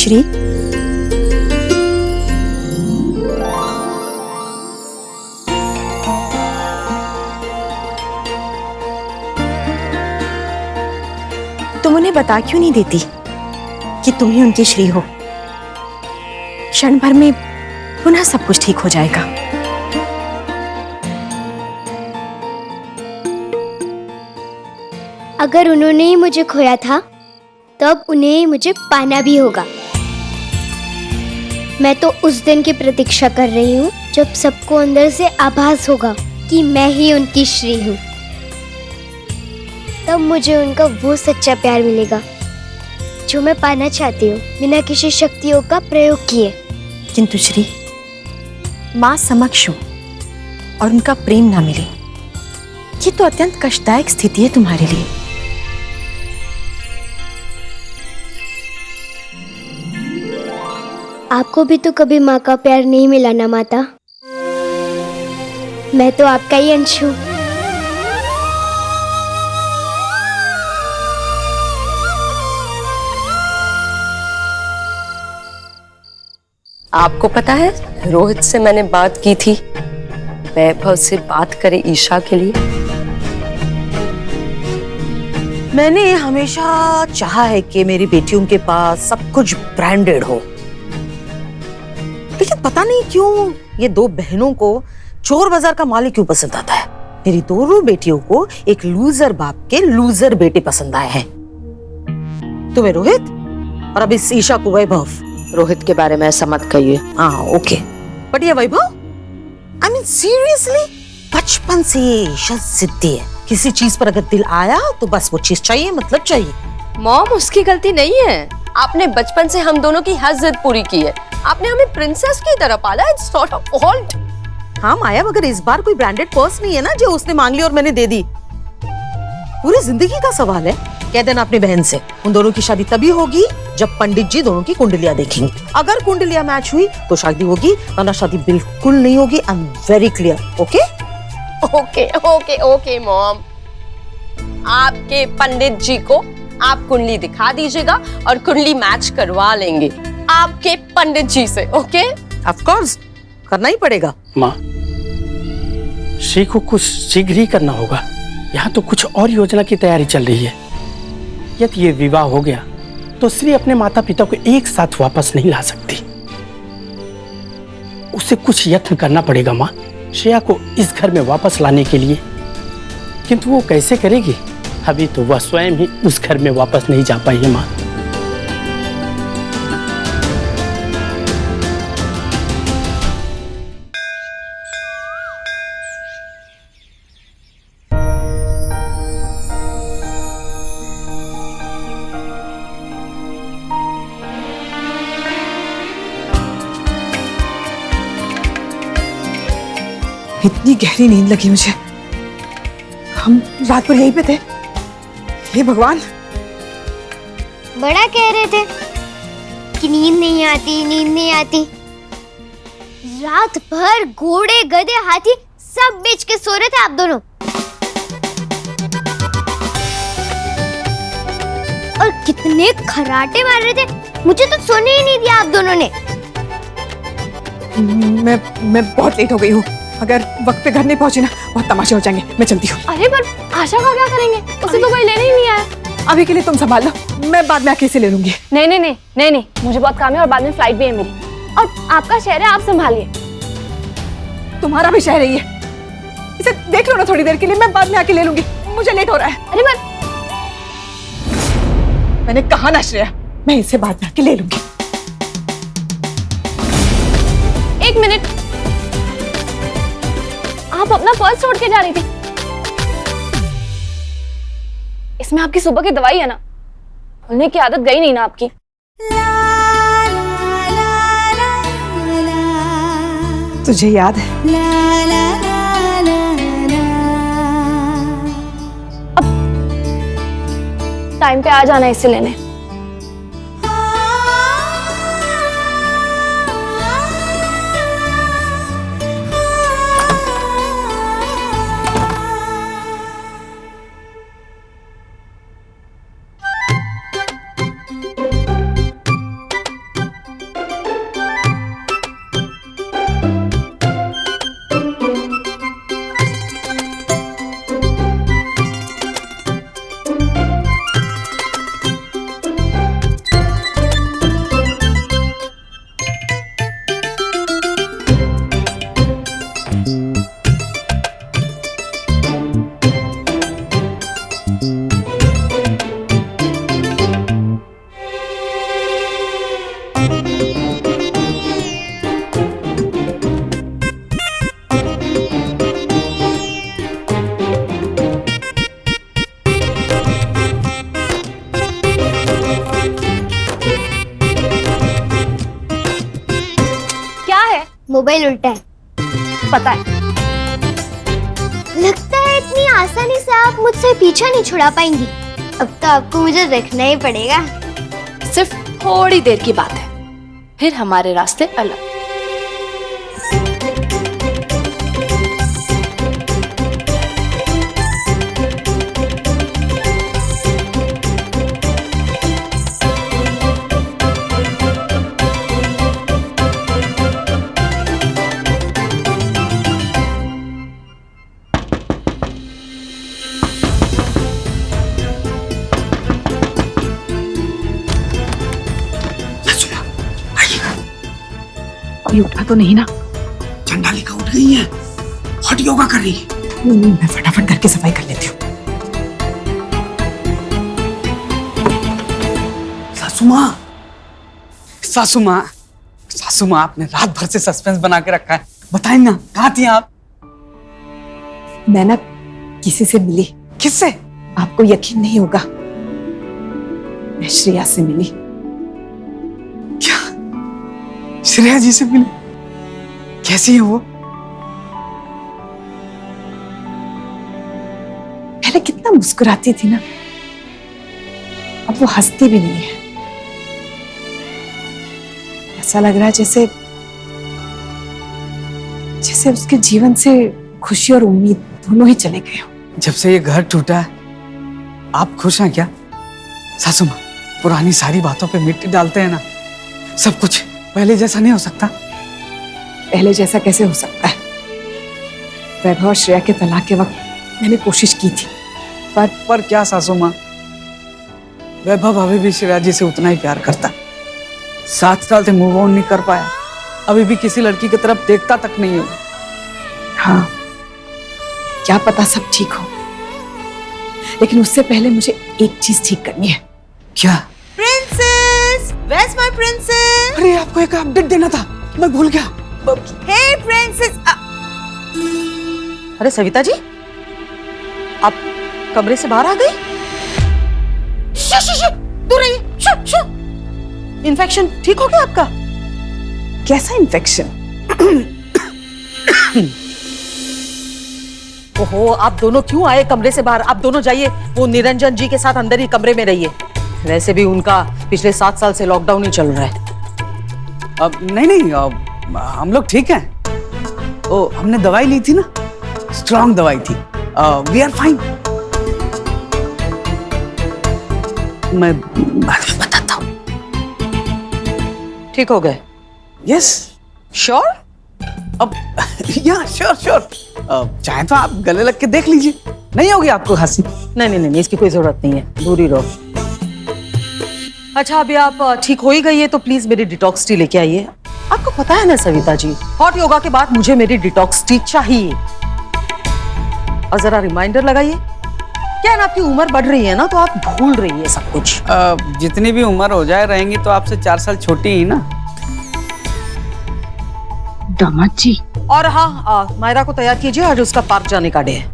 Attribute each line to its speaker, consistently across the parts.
Speaker 1: श्री, तुम उन्हें बता क्यों नहीं देती कि तुम ही उनकी श्री हो? क्षण भर में पुनः सब कुछ ठीक हो जाएगा।
Speaker 2: अगर उन्होंने ही मुझे खोया था तो अब उन्हें ही मुझे पाना भी होगा। मैं तो उस दिन की प्रतीक्षा कर रही हूँ जब सबको अंदर से आभास होगा कि मैं ही उनकी श्री हूँ। तब मुझे उनका वो सच्चा प्यार मिलेगा जो मैं पाना चाहती हूँ, बिना किसी शक्तियों का प्रयोग किए।
Speaker 1: किंतु श्री, माँ समक्ष हो और उनका प्रेम ना मिले, ये तो अत्यंत कष्टदायक स्थिति है तुम्हारे लिए।
Speaker 2: आपको भी तो कभी माँ का प्यार नहीं मिला ना माता? मैं तो आपका ही अंश हूँ।
Speaker 3: आपको पता है, रोहित से मैंने बात की थी, वैभव से बात करे ईशा के लिए।
Speaker 4: मैंने हमेशा चाहा है कि मेरी बेटियों के पास सब कुछ ब्रांडेड हो, लेकिन पता नहीं क्यों ये दो बहनों को चोर बाजार का माल क्यों पसंद आता है। मेरी दोनों बेटियों को एक लूजर बाप के लूजर बेटे पसंद आए हैं। तुम्हें रोहित और अब इस ईशा को वैभव।
Speaker 3: रोहित के बारे में ऐसा मत कहिए।
Speaker 4: हाँ ओके, बट ये वैभव, आई मीन सीरियसली, बचपन से ईशा जिद्दी है। किसी चीज पर अगर दिल आया तो बस वो चीज चाहिए, मतलब चाहिए।
Speaker 3: मॉम, उसकी गलती नहीं है। आपने बचपन से हम दोनों की हर जिद पूरी की है। आपने हमें प्रिंसेस की तरह पाला। It's not a fault.
Speaker 4: हाँ माया, मगर इस बार कोई ब्रांडेड पर्स नहीं है ना जो उसने मांग ली और मैंने दे दी। पूरी जिंदगी का सवाल है। कह देना अपनी बहन से, उन दोनों की शादी तभी होगी जब पंडित जी दोनों की कुंडलियां देखेंगे। अगर कुंडलियां मैच हुई तो शादी होगी, वरना शादी बिल्कुल नहीं होगी। I am very clear. Okay
Speaker 3: okay okay okay mom, आपके पंडित जी को आप कुंडली दिखा दीजिएगा और कुंडली मैच करवा लेंगे आपके पंडित जी से। ओके,
Speaker 4: ऑफ कोर्स करना ही पड़ेगा।
Speaker 5: माँ, श्री को कुछ शीघ्र ही करना होगा। यहाँ तो कुछ और योजना की तैयारी चल रही है। यदि ये विवाह हो गया तो श्री अपने माता पिता को एक साथ वापस नहीं ला सकती। उसे कुछ यत्न करना पड़ेगा माँ, श्रेया को इस घर में वापस लाने के लिए। किंतु वो कैसे करेगी? अभी तो वह स्वयं ही उस घर में वापस नहीं जा पाई है माँ।
Speaker 6: इतनी गहरी नींद लगी मुझे। हम रात भर यहीं पे थे। हे भगवान,
Speaker 2: बड़ा कह रहे थे कि नींद नहीं आती, नींद नहीं आती। रात भर घोड़े गधे हाथी सब बेच के सो रहे थे आप दोनों। और कितने खराटे मार रहे थे, मुझे तो सोने ही नहीं दिया आप दोनों ने।
Speaker 6: मैं बहुत लेट हो गई हूँ। अगर वक्त पे घर नहीं पहुंची ना, बहुत तमाशे हो जाएंगे। मैं चलती हूँ।
Speaker 7: अरे पर आशा का क्या करेंगे? उसे तो कोई लेने ही नहीं आया।
Speaker 6: अभी के लिए तुम संभाल लो, मैं बाद में आके इसे ले लूंगी।
Speaker 7: नहीं नहीं नहीं नहीं नहीं, मुझे बहुत काम है और बाद में फ्लाइट भी है मेरी। और आपका शहर है, आप संभालिए।
Speaker 6: तुम्हारा भी शहर ही है, इसे देख लो ना थोड़ी देर के लिए। मैं बाद में आके ले लूंगी, मुझे लेट हो रहा है।
Speaker 7: अरे पर
Speaker 6: मैंने कहा ना श्रेया, मैं इसे बाद में आके ले लूंगी।
Speaker 7: एक मिनट, आप अपना पर्स छोड़ के जा रही थी। इसमें आपकी सुबह की दवाई है ना, भूलने की आदत गई नहीं ना आपकी।
Speaker 6: तुझे याद है?
Speaker 7: अब टाइम पे आ जाना इसे लेने। क्या है?
Speaker 2: मोबाइल उल्टा है।
Speaker 7: पता है।
Speaker 2: लगता है इतनी आसानी से आप मुझसे पीछा नहीं छुड़ा पाएंगी। अब तो आपको मुझे देखना ही पड़ेगा।
Speaker 7: सिर्फ थोड़ी देर की बात है, फिर हमारे रास्ते अलग।
Speaker 6: कोई उठा तो नहीं ना?
Speaker 5: चंडालिका उठ गई है, हॉट योगा कर रही है।
Speaker 6: मैं फटाफट करके सफाई कर लेती हूँ।
Speaker 8: सासू माँ, सासू माँ, सासू माँ, आपने रात भर से सस्पेंस बना के रखा है। बताएं ना, कहाँ थी आप?
Speaker 6: मैं ना किसी से मिली।
Speaker 8: किससे?
Speaker 6: आपको यकीन नहीं होगा, मैं श्रेया से मिली।
Speaker 8: क्या? श्रेया जी से मिली? कैसी है वो?
Speaker 6: पहले कितना मुस्कुराती थी ना, अब वो हंसती भी नहीं है। ऐसा लग रहा है जैसे जैसे उसके जीवन से खुशी और उम्मीद दोनों ही चले गए हो।
Speaker 8: जब से ये घर टूटा है, आप खुश हैं क्या? सासू माँ, पुरानी सारी बातों पे मिट्टी डालते हैं ना, सब कुछ पहले जैसा नहीं हो सकता।
Speaker 6: पहले जैसा कैसे हो सकता है? वैभव और श्रेया के तलाक के वक्त मैंने कोशिश की थी,
Speaker 8: पर क्या सासू माँ, वैभव अभी भी श्रेया जी से उतना ही प्यार करता। 7 साल से मूव ऑन नहीं कर पाया, अभी भी किसी लड़की की तरफ देखता तक नहीं हो।
Speaker 6: हाँ, क्या पता सब ठीक हो, लेकिन उससे पहले मुझे एक चीज ठीक करनी है।
Speaker 8: क्या?
Speaker 4: Princess, where's my princess?
Speaker 8: अरे आपको एक अपडेट देना था, मैं भूल गया।
Speaker 4: Hey princess! अरे सविता जी, आप कमरे से बाहर आ गई? दूर रहिए। इन्फेक्शन ठीक हो गया आपका?
Speaker 6: कैसा इन्फेक्शन?
Speaker 4: ओहो, आप दोनों क्यों आए कमरे से बाहर? आप दोनों जाइए, वो निरंजन जी के साथ अंदर ही कमरे में रहिए। वैसे भी उनका पिछले 7 साल से लॉकडाउन ही चल रहा है।
Speaker 8: अब नहीं, अब हम लोग ठीक हैं। ओ, हमने दवाई ली थी ना, स्ट्रॉन्ग दवाई थी। We are fine. मैं बाद में बताता हूँ।
Speaker 4: ठीक हो गए?
Speaker 8: Yes,
Speaker 4: sure?
Speaker 8: अब या श्योर। चाहे तो आप गले लग के देख लीजिए, नहीं होगी आपको खांसी।
Speaker 4: नहीं, इसकी कोई जरूरत नहीं है, दूर ही रहो। अच्छा, अभी आप ठीक हो ही गई है तो प्लीज मेरी डिटॉक्स टी लेके आइए। आपको पता है ना सविता जी, हॉट योगा के बाद मुझे मेरी डिटॉक्स टी चाहिए। और जरा रिमाइंडर लगाइए, क्या है ना, आपकी उम्र बढ़ रही है ना, तो आप भूल रही है सब कुछ।
Speaker 8: जितनी भी उम्र हो जाए रहेंगी तो आपसे 4 साल छोटी ही ना।
Speaker 6: दामाद जी।
Speaker 4: और हाँ, मायरा को तैयार कीजिए, आज उसका पार्क जाने का डे है।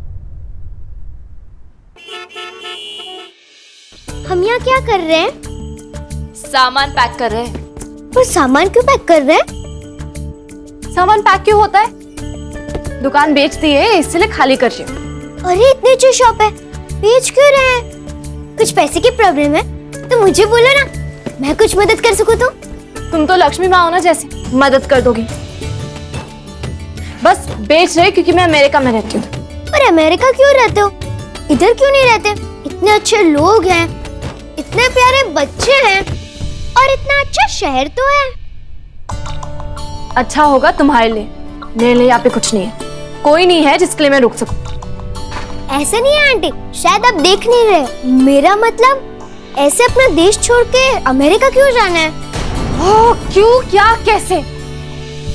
Speaker 2: हम यहाँ क्या कर रहे हैं?
Speaker 7: सामान पैक कर रहे हैं।
Speaker 2: वो सामान क्यों पैक कर रहे हैं?
Speaker 7: सामान पैक क्यों होता है? दुकान बेचती है, इसलिए खाली कर रही हूँ।
Speaker 2: अरे इतनी अच्छी शॉप है, बेच क्यों रहे हैं? कुछ पैसे की प्रॉब्लम है तो मुझे बोलो ना, मैं कुछ मदद कर सकूँ तो।
Speaker 7: तुम तो लक्ष्मी माँ हो ना, जैसे मदद कर दोगी। बस बेच रहे क्योंकि मैं अमेरिका में रहती हूँ।
Speaker 2: और अमेरिका क्यों रहते हो? इधर क्यों नहीं रहते? इतने अच्छे लोग हैं, इतने प्यारे बच्चे हैं और इतना अच्छा शहर तो है।
Speaker 7: अच्छा होगा तुम्हारे लिए, मेरे लिए यहाँ पे कुछ नहीं है। कोई नहीं है जिसके लिए मैं रुक सकूं।
Speaker 2: ऐसे नहीं है आंटी, शायद आप देख नहीं रहे। मेरा मतलब ऐसे अपना देश छोड़ के अमेरिका क्यों जाना है?
Speaker 7: क्यों, क्या, कैसे?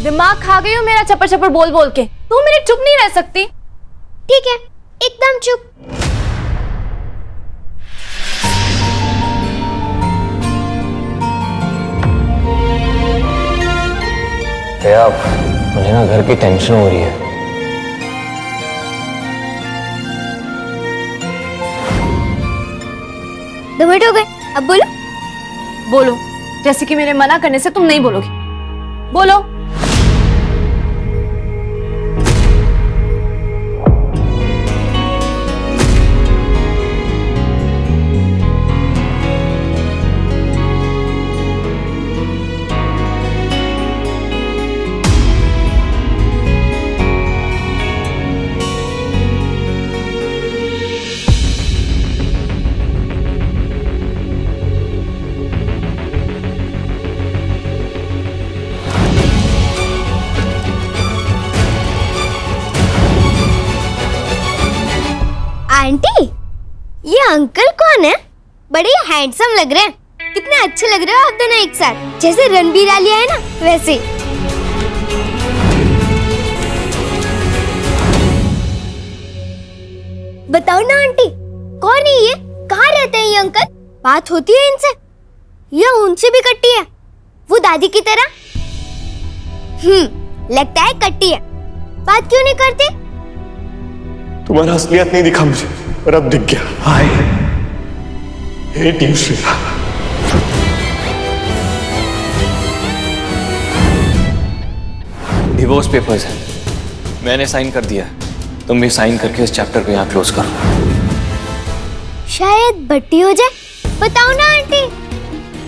Speaker 7: दिमाग खा गई हो मेरा चपर चपर बोल बोल के। तू मेरी चुप नहीं रह सकती?
Speaker 2: ठीक है, एकदम चुप।
Speaker 9: श्रेया, मुझे ना घर की टेंशन हो रही है।
Speaker 2: 2 मिनट हो गए, अब बोलो।
Speaker 7: बोलो, जैसे कि मेरे मना करने से तुम नहीं बोलोगी। बोलो।
Speaker 2: आंटी, ये अंकल कौन है? बड़े हैंडसम लग रहे हैं। कितने अच्छे लग रहे हो आप दोनों एक साथ, जैसे रणबीर आलिया है ना वैसे। बताओ ना आंटी, कौन है ये? कहाँ रहते हैं ये अंकल? बात होती है इनसे या उनसे भी कट्टी है वो दादी की तरह? लगता है कट्टी है। बात क्यों नहीं करते?
Speaker 10: तुम्हारा असलियत नहीं दिखा मुझे, पर अब दिख गया। I hate you Shreya.
Speaker 9: Divorce papers हैं, मैंने साइन कर दिया। तुम भी साइन करके इस चैप्टर को यहाँ क्लोज करो।
Speaker 2: शायद बट्टी हो जाए। बताओ ना आंटी।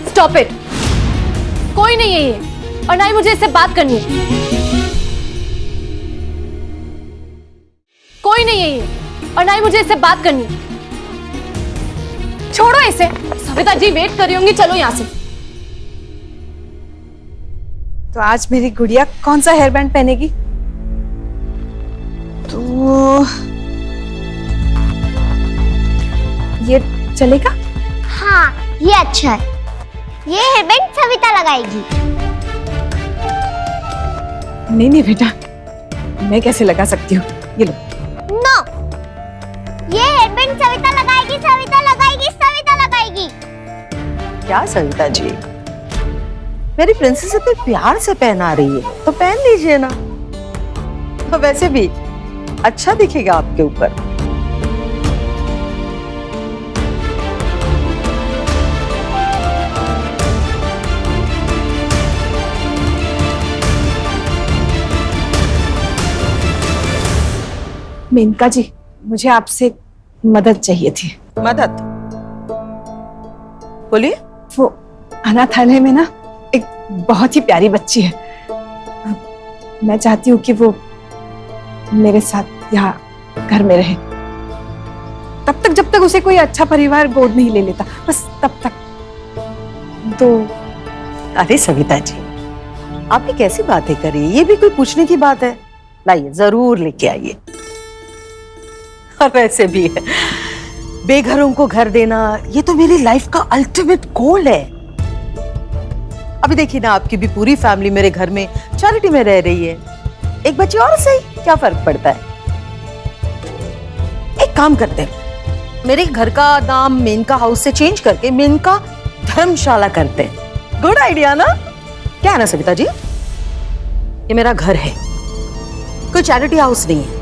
Speaker 7: Stop it. कोई नहीं है ये, और ना ही मुझे इससे बात करनी है। कोई नहीं है ये, और ना ही मुझे इससे बात करनी है। छोड़ो इसे। सविता जी वेट कर रही होंगी, चलो यहाँ से।
Speaker 6: तो आज मेरी गुड़िया कौन सा हेयर बैंड पहनेगी? तो ये चलेगा?
Speaker 2: हाँ, ये अच्छा है। ये हेयरबैंड सविता लगाएगी।
Speaker 6: नहीं नहीं बेटा, मैं कैसे लगा सकती हूँ? ये लो।
Speaker 2: नो, ये हेयरबैंड सविता लगाएगी, सविता लगाएगी, सविता लगाएगी।
Speaker 4: क्या सविता जी, मेरी प्रिंसेस इतने प्यार से पहना रही है तो पहन लीजिए ना। तो वैसे भी अच्छा दिखेगा आपके ऊपर।
Speaker 6: मेनका जी, मुझे आपसे मदद चाहिए थी।
Speaker 4: मदद? बोलिए।
Speaker 6: वो अनाथालय में ना एक बहुत ही प्यारी बच्ची है। मैं चाहती हूँ कि वो मेरे साथ यहाँ घर में रहे, तब तक जब तक उसे कोई अच्छा परिवार गोद नहीं ले लेता, बस तब तक। तो
Speaker 4: अरे सविता जी, आप भी कैसी बातें करिए, ये भी कोई पूछने की बात है? लाइए, जरूर लेके आइए। और वैसे भी है, बेघरों को घर देना ये तो मेरी लाइफ का अल्टीमेट गोल है। अभी देखिए ना, आपकी भी पूरी फैमिली मेरे घर में चैरिटी में रह रही है। एक बच्ची और सही, क्या फर्क पड़ता है? एक काम करते हैं, मेरे घर का नाम मेनका हाउस से चेंज करके मेनका धर्मशाला करते हैं। गुड आइडिया ना? क्या है ना सविता जी, ये मेरा घर है, कोई चैरिटी हाउस नहीं है।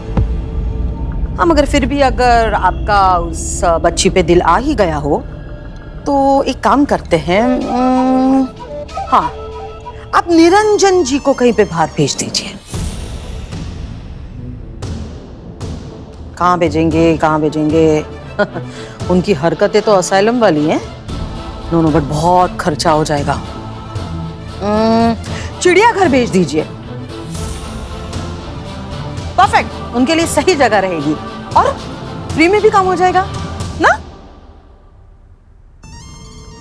Speaker 4: हाँ, मगर फिर भी अगर आपका उस बच्ची पे दिल आ ही गया हो तो एक काम करते हैं, हाँ, आप निरंजन जी को कहीं पे बाहर भेज दीजिए। कहाँ भेजेंगे, कहाँ भेजेंगे? उनकी हरकतें तो असाइलम वाली हैं। नो नो, बट बहुत खर्चा हो जाएगा। चिड़ियाघर भेज दीजिए। परफेक्ट, उनके लिए सही जगह रहेगी और फ्री में भी काम हो जाएगा ना।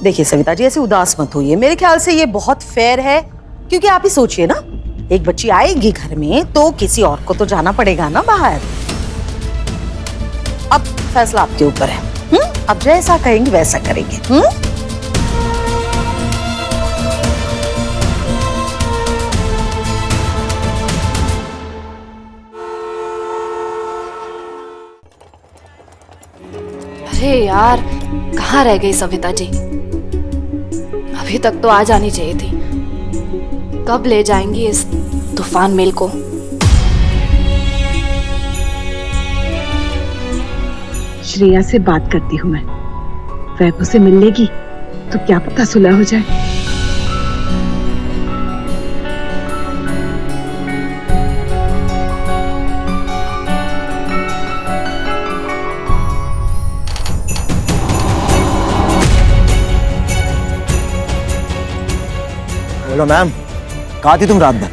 Speaker 4: देखिए सविता जी, ऐसे उदास मत होइए, मेरे ख्याल से ये बहुत फेयर है। क्योंकि आप ही सोचिए ना, एक बच्ची आएगी घर में तो किसी और को तो जाना पड़ेगा ना बाहर। अब फैसला आपके ऊपर है। अब जैसा कहेंगे वैसा करेंगे।
Speaker 7: अरे यार, कहाँ रह गई सविता जी? अभी तक तो आ जानी चाहिए थी। कब ले जाएंगी इस तूफान मेल को।
Speaker 6: श्रेया से बात करती हूँ मैं, वैभव से मिल लेगी तो क्या पता सुलह हो जाए।
Speaker 11: हेलो मैम, कहाँ थी तुम रात भर?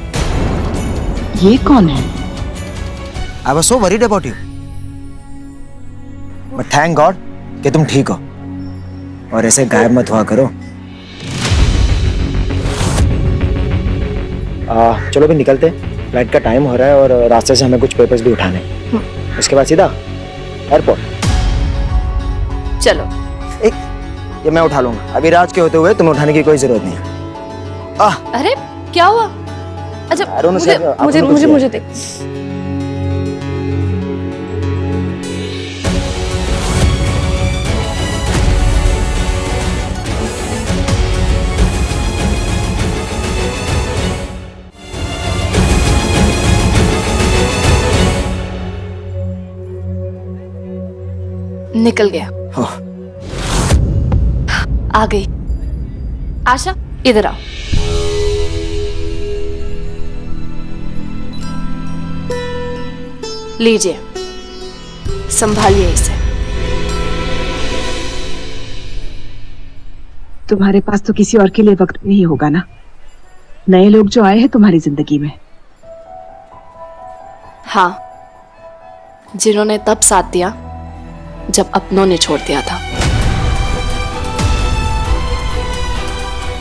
Speaker 6: ये कौन है?
Speaker 11: I was so worried about you, but thank God कि तुम ठीक हो और ऐसे गायब मत हुआ करो। चलो भी निकलते, फ्लाइट का टाइम हो रहा है और रास्ते से हमें कुछ पेपर्स भी उठाने, उसके बाद सीधा एयरपोर्ट।
Speaker 7: चलो।
Speaker 11: ये मैं उठा लूंगा, अभी राज के होते हुए तुम्हें उठाने की कोई जरूरत नहीं है।
Speaker 7: अरे क्या हुआ? अच्छा मुझे देख। निकल गया। आ गई। आशा इधर आओ। लीजिए, संभालिए इसे।
Speaker 6: तुम्हारे पास तो किसी और के लिए वक्त नहीं होगा ना, नए लोग जो आए हैं तुम्हारी जिंदगी में।
Speaker 7: हाँ, जिन्होंने तब साथ दिया जब अपनों ने छोड़ दिया था।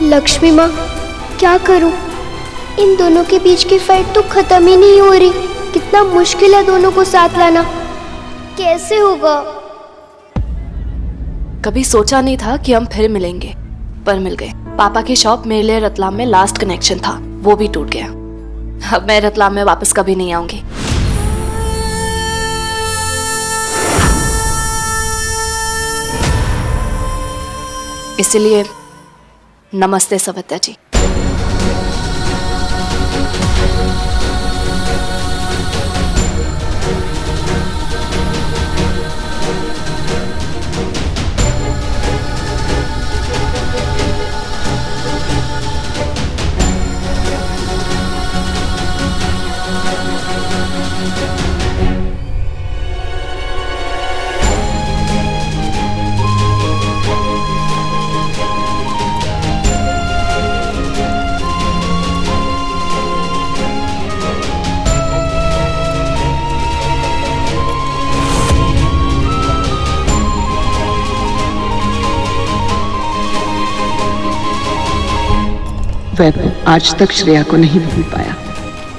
Speaker 2: लक्ष्मी माँ, क्या करूं? इन दोनों के बीच की फाइट तो खत्म ही नहीं हो रही। कितना मुश्किल है दोनों को साथ लाना, कैसे होगा?
Speaker 7: कभी सोचा नहीं था कि हम फिर मिलेंगे, पर मिल गए। पापा की शॉप मेरे लिए रतलाम में लास्ट कनेक्शन था, वो भी टूट गया। अब मैं रतलाम में वापस कभी नहीं आऊंगी। इसलिए नमस्ते सविता जी।
Speaker 6: वैभव आज तक श्रेया को नहीं भूल पाया,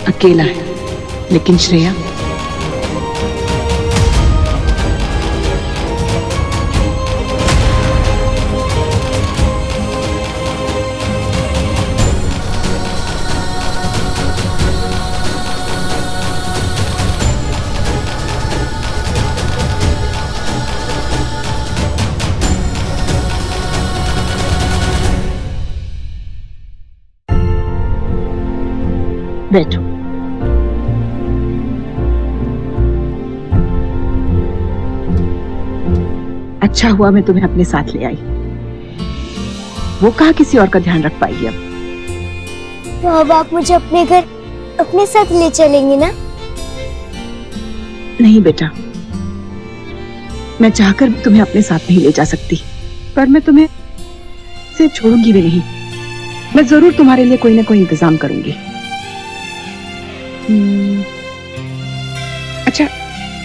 Speaker 6: अकेला है, लेकिन श्रेया बैठो। अच्छा हुआ मैं तुम्हें अपने साथ ले आई, वो कहाँ किसी और का ध्यान रख पाएगी अब।
Speaker 2: तो अब आप मुझे अपने घर अपने साथ ले चलेंगे ना?
Speaker 6: नहीं बेटा, मैं चाहकर भी तुम्हें अपने साथ नहीं ले जा सकती, पर मैं तुम्हें से छोड़ूंगी भी नहीं। मैं जरूर तुम्हारे लिए कोई ना कोई इंतजाम करूंगी। अच्छा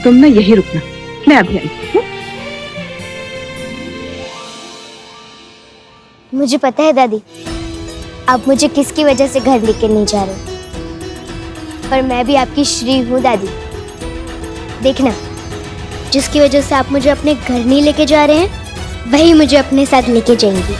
Speaker 6: तुम ना यही रुकना, मैं अभी आई।
Speaker 2: मुझे पता है दादी, आप मुझे किसकी वजह से घर लेके नहीं जा रहे, पर मैं भी आपकी श्री हूँ दादी। देखना, जिसकी वजह से आप मुझे अपने घर नहीं लेके जा रहे हैं, वही मुझे अपने साथ लेके जाएंगी।